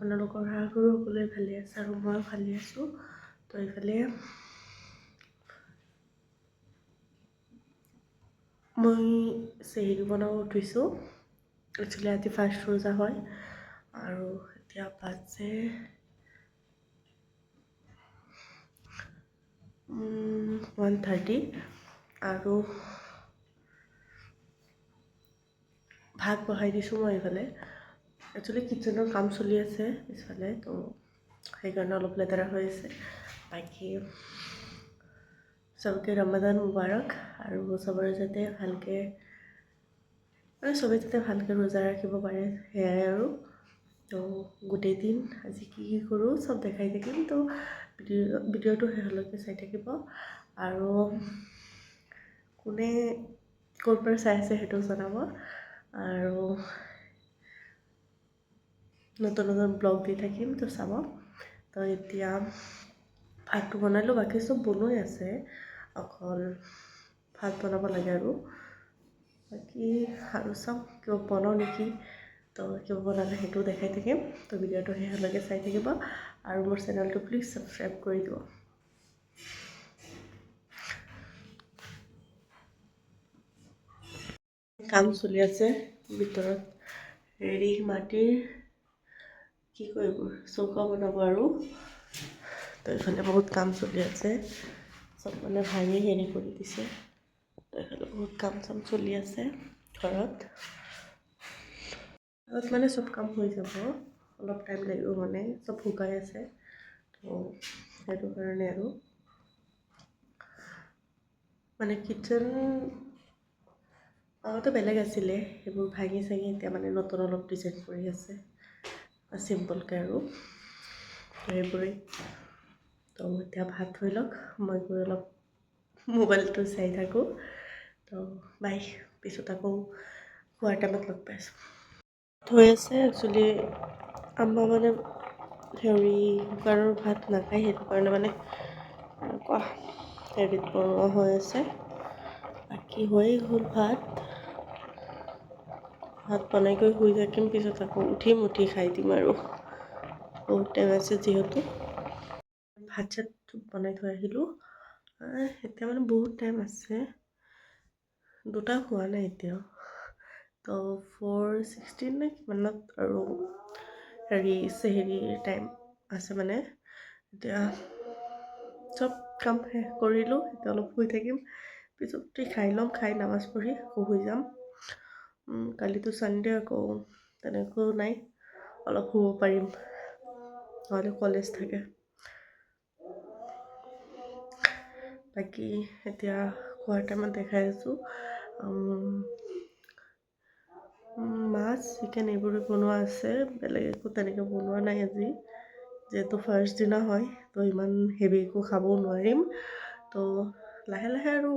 আপোনালোকৰ হাঁহবোৰো সকলোৱে ভালে আছে আৰু ময়ো ভালে আছোঁ। তো এইফালে মই চেহৰি বনাব উঠিছোঁ। একচুৱেলি আজি ফাৰ্ষ্ট ৰোজা হয় আৰু এতিয়া বাজে 1:30 আৰু ভাত বহাই দিছোঁ মই এইফালে। একচুৱেলি কিটচেনৰ কাম চলি আছে পিছফালে, তো সেইকাৰণে অলপ লেতেৰা হৈ আছে। বাকী চবকে ৰমাদান মুবাৰক আৰু চবৰে যাতে ভালকৈ চবেই যাতে ভালকৈ ৰোজা ৰাখিব পাৰে, সেয়াই আৰু। তো গোটেই দিন আজি কি কৰোঁ চব দেখাই থাকিম। তো ভিডিঅ'টো শেষলৈকে চাই থাকিব আৰু কোনে ক'ৰ পৰা চাই আছে সেইটো জনাব আৰু নতুন নতুন ব্লগ দি থাকিম, তো চাব। তো এতিয়া ভাতটো বনালোঁ, বাকী চব বনাই আছে, অকল ভাত বনাব লাগে আৰু বাকী আৰু চাওঁ কিবা বনাওঁ নেকি। তো কিবা বনালে সেইটো দেখাই থাকিম। তো ভিডিঅ'টো শেষলৈকে চাই থাকিব আৰু মোৰ চেনেলটো প্লিজ ছাবস্ক্ৰাইব কৰি দিব। কাম চলি আছে ভিতৰত, হেৰি মাটিৰ কি কয় এইবোৰ চৌকা বনাব আৰু। তো এইফালে বহুত কাম চলি আছে, চব মানে ভাঙি হেৰি কৰি দিছে। তো এইফালে বহুত কাম চাম চলি আছে ঘৰত মানে চব কাম হৈ যাব, অলপ টাইম লাগিব, মানে চব শুকাই আছে। তো সেইটো কাৰণে আৰু মানে কিটচেন আগতে বেলেগ আছিলে, সেইবোৰ ভাঙি চাঙি এতিয়া মানে নতুন অলপ ডিজাইন কৰি আছে চিম্পলকৈ আৰু সেইবোৰেই। তো এতিয়া ভাত হৈ লওক, মই গৈ অলপ মোবাইলটো চাই থাকোঁ। তো বাই, পিছত আকৌ খোৱাৰ টাইমত লগ পাইছোঁ। হৈ আছে একচুৱেলি আম্মা মানে হেৰি কুকাৰৰ ভাত নাখায়, সেইটো কাৰণে মানে এনেকুৱা হেৰিত বনোৱা হৈ আছে। বাকী হৈয়ে গ'ল ভাত বনাই কৰি শুই থাকিম, পিছত আকৌ উঠি খাই দিম আৰু বহুত টাইম আছে যিহেতু। ভাত চাত বনাই থৈ আহিলোঁ, এতিয়া মানে বহুত টাইম আছে, 2টা হোৱা নাই এতিয়াও। তো 4:16 নে কিমানত আৰু হেৰি চেহেৰিৰ টাইম আছে মানে। এতিয়া চব কাম শেষ কৰিলোঁ, এতিয়া অলপ শুই থাকিম, পিছত খাই ল'ম, খাই নামাজ পঢ়ি আকৌ শুই যাম। কালিতো ছানডে, আকৌ তেনেকৈও নাই, অলপ শুব পাৰিম, নহ'লে কলেজ থাকে। বাকী এতিয়া খোৱাৰ টাইমত দেখাই আছোঁ, মাছ চিকেন এইবোৰ বনোৱা আছে, বেলেগ একো তেনেকৈ বনোৱা নাই আজি, যিহেতু ফাৰ্ষ্ট দিনা হয়। তো ইমান হেভি একো খাবও নোৱাৰিম, তো লাহে লাহে আৰু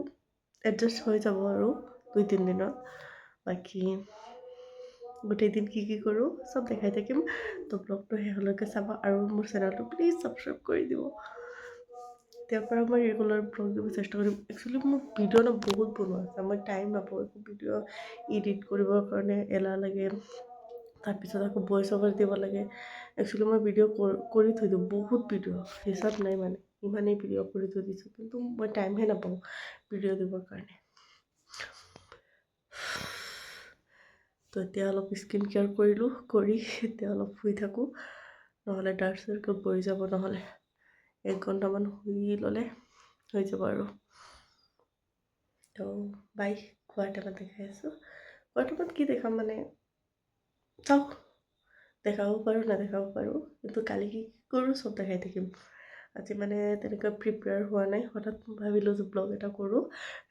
এডজাষ্ট হৈ যাব আৰু 2-3 দিনত। বাকী গোটেই দিন কি কৰোঁ চব দেখাই থাকিম। তো ব্লগটো শেষলৈকে চাব আৰু মোৰ চেনেলটো প্লিজ ছাবস্ক্ৰাইব কৰি দিব। তেতিয়াৰ পৰা মই ৰেগুলাৰ ব্লগ দিব চেষ্টা কৰিম। একচুৱেলি মোৰ ভিডিঅ' বহুত বনোৱা আছে, মই টাইম নাপাওঁ ভিডিঅ' এডিট কৰিবৰ কাৰণে, এলাহ লাগে, তাৰপিছত আকৌ ভইচ অভাৰ দিব লাগে। একচুৱেলি মই ভিডিঅ' কৰি থৈ দিওঁ, বহুত ভিডিঅ' হিচাপ নাই, মানে ইমানেই ভিডিঅ' কৰি থৈ দিছোঁ, কিন্তু মই টাইমহে নাপাওঁ ভিডিঅ' দিবৰ কাৰণে। তো এতিয়া অলপ স্কিন কেয়াৰ কৰিলোঁ, কৰি এতিয়া অলপ শুই থাকোঁ, নহ'লে ডাৰ্ক চাৰ্কল পৰি যাব, নহ'লে 1 ঘণ্টামান শুই ল'লে হৈ যাব আৰু। তো বাই, খোৱাৰ টাইমত দেখাই আছোঁ। খোৱাৰ টাইমত কি দেখাম মানে চাওক, দেখাব পাৰোঁ নেদেখাব পাৰোঁ, কিন্তু কালি কি কৰোঁ চব দেখাই থাকিম। আজি মানে তেনেকৈ প্ৰিপেয়াৰ হোৱা নাই, হঠাৎ ভাবিলোঁ যে ব্লগ এটা কৰোঁ,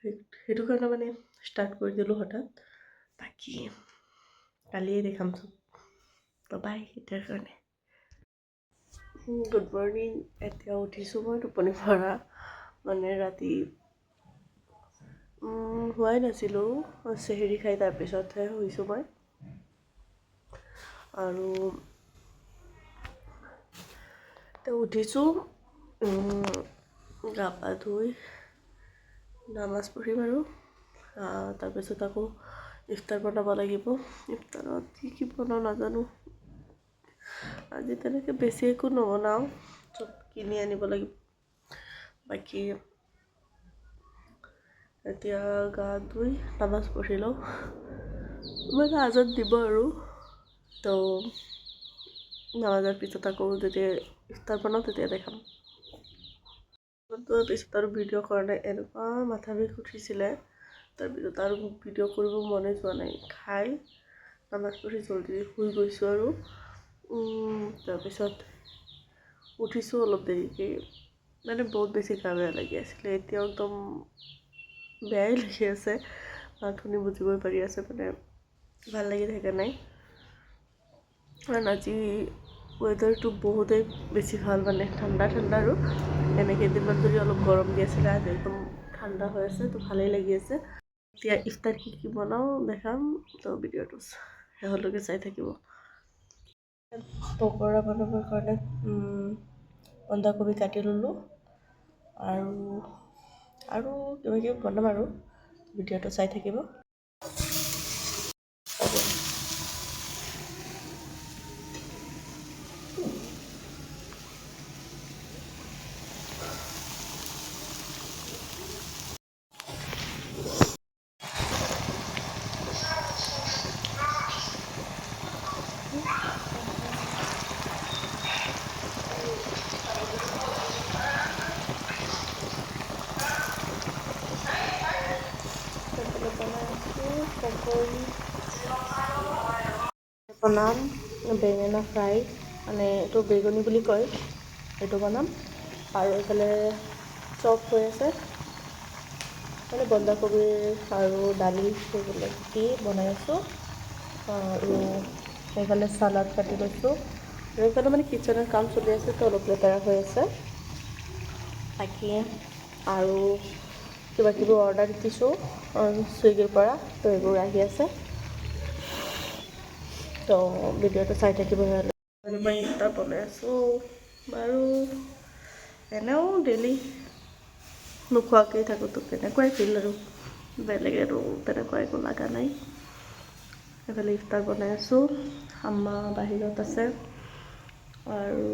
সেইটো কাৰণে মানে ষ্টাৰ্ট কৰি দিলোঁ হঠাৎ। বাকী কালিয়ে দেখাম চব। তো বাই এতিয়াৰ কাৰণে। গুড মৰ্ণিং, এতিয়া উঠিছোঁ মই টোপনি পৰা, মানে ৰাতি হোৱাই নাছিলোঁ, চেহেৰি খাই তাৰপিছতহে শুইছোঁ মই। আৰু এতিয়া উঠিছোঁ, গা পা ধুই নামাজ পঢ়িম আৰু তাৰপিছত আকৌ ইফতাৰ বনাব লাগিব। ইফতাৰত কি বনাওঁ নাজানো, আজি তেনেকৈ বেছি একো নবনাওঁ, চব কিনি আনিব লাগিব। বাকী এতিয়া গা ধুই নামাজ পঢ়ি লওঁ, মানে আজান দিব আৰু। তো নামাজৰ পিছত আকৌ যেতিয়া ইফতাৰ বনাওঁ তেতিয়া দেখাম। পিছত আৰু ভিডিঅ' কৰা নাই, এনেকুৱা মাথা বিষ উঠিছিলে, তাৰপিছত আৰু মোক ভিডিঅ' কৰিব মনে যোৱা নাই। খাই নামাজ পঢ়ি জল্দি শুই গৈছোঁ আৰু তাৰপিছত উঠিছোঁ অলপ দেৰিকৈ, মানে বহুত বেছি গা বেয়া লাগি আছিলে। এতিয়াও একদম বেয়াই লাগি আছে, শুনি বুজিবই পাৰি আছে, মানে ভাল লাগি থকা নাই। কাৰণ আজি ৱেডাৰটো বহুতেই বেছি ভাল, মানে ঠাণ্ডা ঠাণ্ডা আৰু এনেকৈ কেইদিনমান যদি অলপ গৰম দি আছিলে, আজি একদম ঠাণ্ডা হৈ আছে, তো ভালেই লাগি আছে। এতিয়া ইফতাৰ কি বনাওঁ দেখাম, তো ভিডিঅ'টো শেষলৈকে চাই থাকিব। পকৰা বনাবৰ কাৰণে বন্ধাকবি কাটি ল'লোঁ, আৰু কিবা কিবি বনাম আৰু ভিডিঅ'টো চাই থাকিব। বনাম বেঙেনা ফ্ৰাই, মানে এইটো বেগুনী বুলি কয়, সেইটো বনাম। আৰু এইফালে চপ হৈ আছে, মানে বন্ধাকবি আৰু দালি সেইবিলাক দি বনাই আছোঁ। আৰু সেইফালে চালাড কাটি লৈছোঁ, আৰু এইফালে মানে কিটচেনৰ কাম চলি আছে, তো অলপ লেতেৰা হৈ আছে। বাকী আৰু কিবা কিবি অৰ্ডাৰ দিছোঁ ছুইগিৰ পৰা, তো এইবোৰ আহি আছে, তো ভিডিঅ'টো চাই থাকিব। মই ইফতাৰ বনাই আছোঁ বাৰু, এনেও ডেইলি নোখোৱাকেই থাকোঁ, তো তেনেকুৱাই ফিল আৰু বেলেগ আৰু তেনেকুৱা একো লগা নাই। এইফালে ইফতাৰ বনাই আছোঁ, আম্মা বাহিৰত আছে, আৰু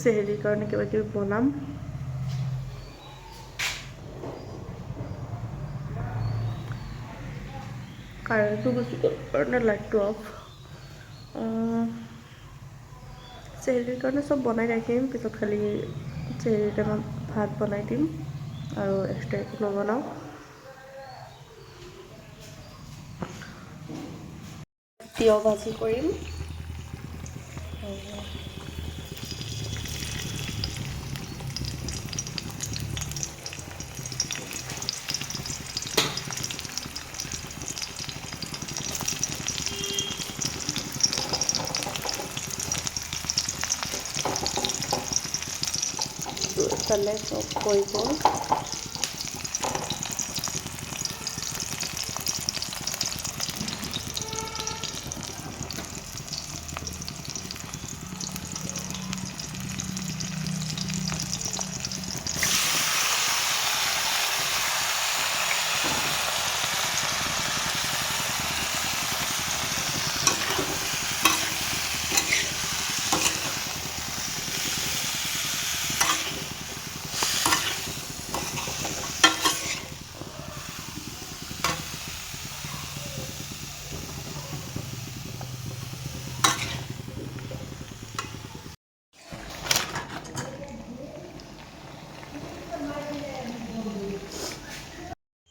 চেহেৰিৰ কাৰণে কিবা কিবি বনাম। কাৰেণ্টটো গুচি গ'ল কাৰণে লাইটটো অফ। চেহেৰিৰ কাৰণে চব বনাই ৰাখিম, পিছত খালি চেহেৰিৰ টাইমত ভাত বনাই দিম, আৰু এক্সট্ৰা একো নবনাওঁ। তিয়হ ভাজি কৰিম, ইফালে চব হৈ গ'ল।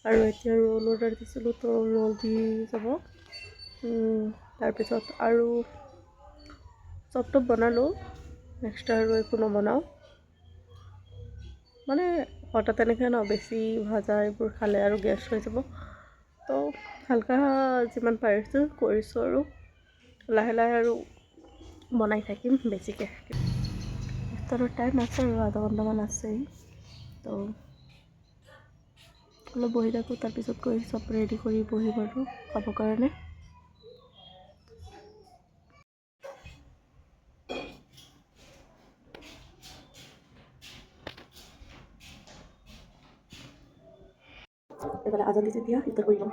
আৰু এতিয়া ৰোল অৰ্ডাৰ দিছিলোঁ, তো ৰোল দি যাব। তাৰপিছত আৰু চব বনালোঁ, এক্সট্ৰা আৰু একো নবনাওঁ, মানে হঠাৎ তেনেকৈ বেছি ভাজা এইবোৰ খালে আৰু গেছ হৈ যাব, তো হালকা যিমান পাৰিছোঁ কৰিছোঁ, আৰু লাহে লাহে আৰু বনাই থাকিম বেছিকৈ। ইফতাৰৰ টাইম আছে আৰু আধা ঘণ্টামান আছেই, তো অলপ বহি থাকোঁ, তাৰপিছত গৈ চব ৰেডি কৰি বহিম আৰু খাবৰ কাৰণে। এইফালে আজান দিছে, এতিয়া ইফতাৰ কৰি ল'ম।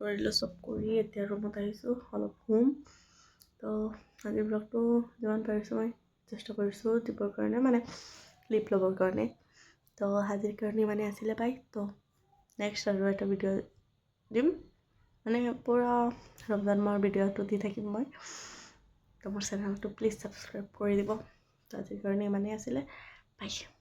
কৰিলোঁ চব কৰি এতিয়া ৰুমত আহিছোঁ অলপ শুম তো আজিৰ ব্লগটো যিমান পাৰিছোঁ মই চেষ্টা কৰিছোঁ দিবৰ কাৰণে মানে ক্লিপ ল'বৰ কাৰণে তো আজিৰ কাৰণে মানে আছিলে বাই তো নেক্সট আৰু এটা ভিডিঅ' দিম মানে পূৰা ৰমজান মাহৰ ভিডিঅ'টো দি থাকিম মই তো মোৰ চেনেলটো প্লিজ ছাবস্ক্ৰাইব কৰি দিব তো আজিৰ কাৰণে ইমানেই আছিলে বাই